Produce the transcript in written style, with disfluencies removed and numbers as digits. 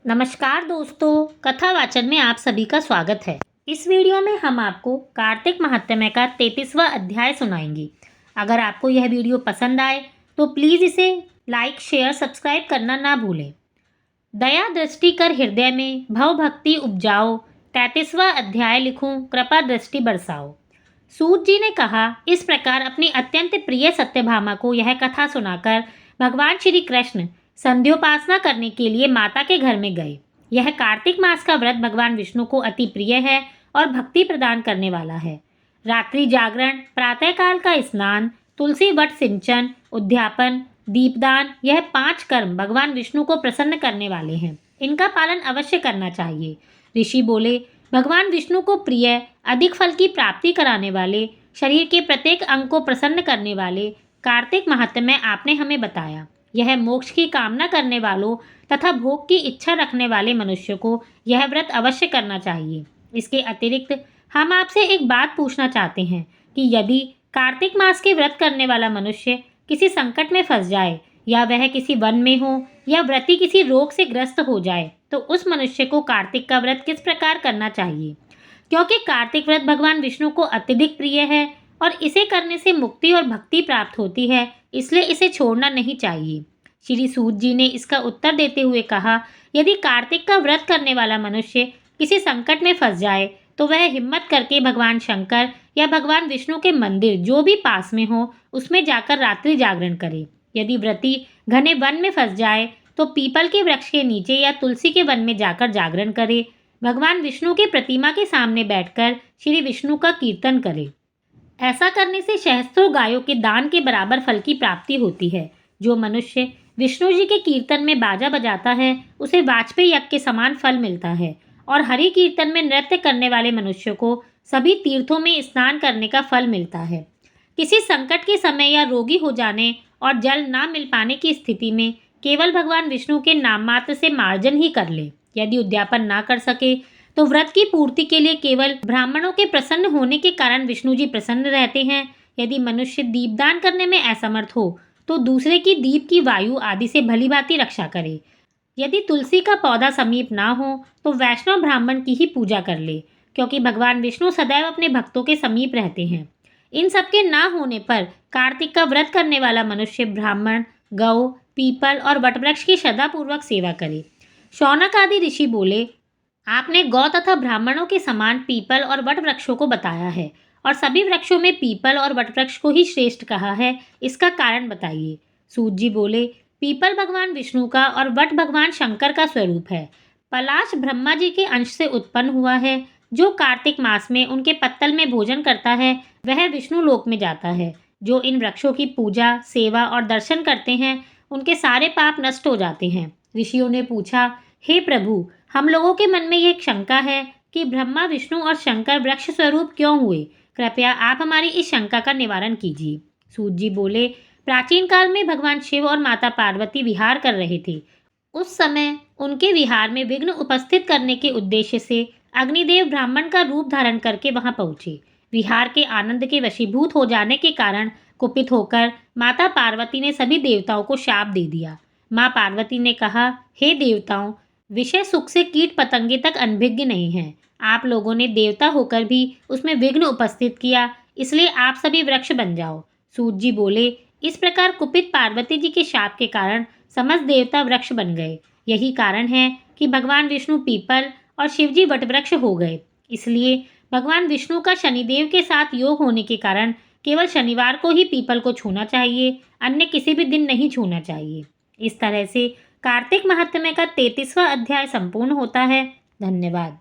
नमस्कार दोस्तों, कथा वाचन में आप सभी का स्वागत है। इस वीडियो में हम आपको कार्तिक महात्म्य का 33वां अध्याय सुनाएंगे। अगर आपको यह वीडियो पसंद आए तो प्लीज़ इसे लाइक, शेयर, सब्सक्राइब करना ना भूलें। दया दृष्टि कर हृदय में भव भक्ति उपजाओ, 33वां अध्याय लिखूं कृपा दृष्टि बरसाओ। सूत जी ने कहा, इस प्रकार अपनी अत्यंत प्रिय सत्यभामा को यह कथा सुनाकर भगवान श्री कृष्ण संध्योपासना करने के लिए माता के घर में गए। यह कार्तिक मास का व्रत भगवान विष्णु को अति प्रिय है और भक्ति प्रदान करने वाला है। रात्रि जागरण, प्रातःकाल का स्नान, तुलसी वट सिंचन, उद्यापन, दीपदान, यह 5 कर्म भगवान विष्णु को प्रसन्न करने वाले हैं। इनका पालन अवश्य करना चाहिए। ऋषि बोले, भगवान विष्णु को प्रिय, अधिक फल की प्राप्ति कराने वाले, शरीर के प्रत्येक अंग को प्रसन्न करने वाले कार्तिक महात्म्य आपने हमें बताया। यह मोक्ष की कामना करने वालों तथा भोग की इच्छा रखने वाले मनुष्य को यह व्रत अवश्य करना चाहिए। इसके अतिरिक्त हम आपसे एक बात पूछना चाहते हैं कि यदि कार्तिक मास के व्रत करने वाला मनुष्य किसी संकट में फंस जाए या वह किसी वन में हो या व्रती किसी रोग से ग्रस्त हो जाए तो उस मनुष्य को कार्तिक का व्रत किस प्रकार करना चाहिए। क्योंकि कार्तिक व्रत भगवान विष्णु को अत्यधिक प्रिय है और इसे करने से मुक्ति और भक्ति प्राप्त होती है, इसलिए इसे छोड़ना नहीं चाहिए। श्री सूत जी ने इसका उत्तर देते हुए कहा, यदि कार्तिक का व्रत करने वाला मनुष्य किसी संकट में फंस जाए तो वह हिम्मत करके भगवान शंकर या भगवान विष्णु के मंदिर जो भी पास में हो उसमें जाकर रात्रि जागरण करे। यदि व्रती घने वन में फंस जाए तो पीपल के वृक्ष के नीचे या तुलसी के वन में जाकर जागरण करे। भगवान विष्णु की प्रतिमा के सामने बैठकर श्री विष्णु का कीर्तन करे। ऐसा करने से सहस्त्रों गायों के दान के बराबर फल की प्राप्ति होती है। जो मनुष्य विष्णु जी के कीर्तन में बाजा बजाता है उसे वाजपेयी यज्ञ के समान फल मिलता है और हरि कीर्तन में नृत्य करने वाले मनुष्य को सभी तीर्थों में स्नान करने का फल मिलता है। किसी संकट के समय या रोगी हो जाने और जल ना मिल पाने की स्थिति में केवल भगवान विष्णु के नाम मात्र से मार्जन ही कर ले। यदि उद्यापन ना कर सके तो व्रत की पूर्ति के लिए केवल ब्राह्मणों के प्रसन्न होने के कारण विष्णु जी प्रसन्न रहते हैं। यदि मनुष्य दीपदान करने में असमर्थ हो तो दूसरे की दीप की वायु आदि से भलीभांति रक्षा करे। यदि तुलसी का पौधा समीप ना हो तो वैष्णव ब्राह्मण की ही पूजा कर ले, क्योंकि भगवान विष्णु सदैव अपने भक्तों के समीप रहते हैं। इन सबके ना होने पर कार्तिक का व्रत करने वाला मनुष्य ब्राह्मण, गौ, पीपल और वटवृक्ष की श्रद्धापूर्वक सेवा करे। शौनक आदि ऋषि बोले, आपने गौ तथा ब्राह्मणों के समान पीपल और वट वृक्षों को बताया है और सभी वृक्षों में पीपल और वट वृक्ष को ही श्रेष्ठ कहा है, इसका कारण बताइए। सूत जी बोले, पीपल भगवान विष्णु का और वट भगवान शंकर का स्वरूप है। पलाश ब्रह्मा जी के अंश से उत्पन्न हुआ है। जो कार्तिक मास में उनके पत्तल में भोजन करता है वह विष्णु लोक में जाता है। जो इन वृक्षों की पूजा, सेवा और दर्शन करते हैं उनके सारे पाप नष्ट हो जाते हैं। ऋषियों ने पूछा, हे प्रभु, हम लोगों के मन में ये शंका है कि ब्रह्मा, विष्णु और शंकर वृक्ष स्वरूप क्यों हुए। कृपया आप हमारी इस शंका का निवारण कीजिए। सूत जी बोले, प्राचीन काल में भगवान शिव और माता पार्वती विहार कर रहे थे। उस समय उनके विहार में विघ्न उपस्थित करने के उद्देश्य से अग्निदेव ब्राह्मण का रूप धारण करके वहां पहुंचे। विहार के आनंद के वशीभूत हो जाने के कारण कुपित होकर माता पार्वती ने सभी देवताओं को शाप दे दिया। माँ पार्वती ने कहा, हे देवताओं, विषय सुख से कीट पतंगे तक अनभिज्ञ नहीं है। आप लोगों ने देवता होकर भी उसमें विघ्न उपस्थित किया, इसलिए आप सभी वृक्ष बन जाओ। सूत जी बोले, इस प्रकार कुपित पार्वती जी के शाप के कारण समस्त देवता वृक्ष बन गए। यही कारण है कि भगवान विष्णु पीपल और शिवजी वटवृक्ष हो गए। इसलिए भगवान विष्णु का शनिदेव के साथ योग होने के कारण केवल शनिवार को ही पीपल को छूना चाहिए, अन्य किसी भी दिन नहीं छूना चाहिए। इस तरह से कार्तिक महात्म्य का 33वां अध्याय संपूर्ण होता है। धन्यवाद।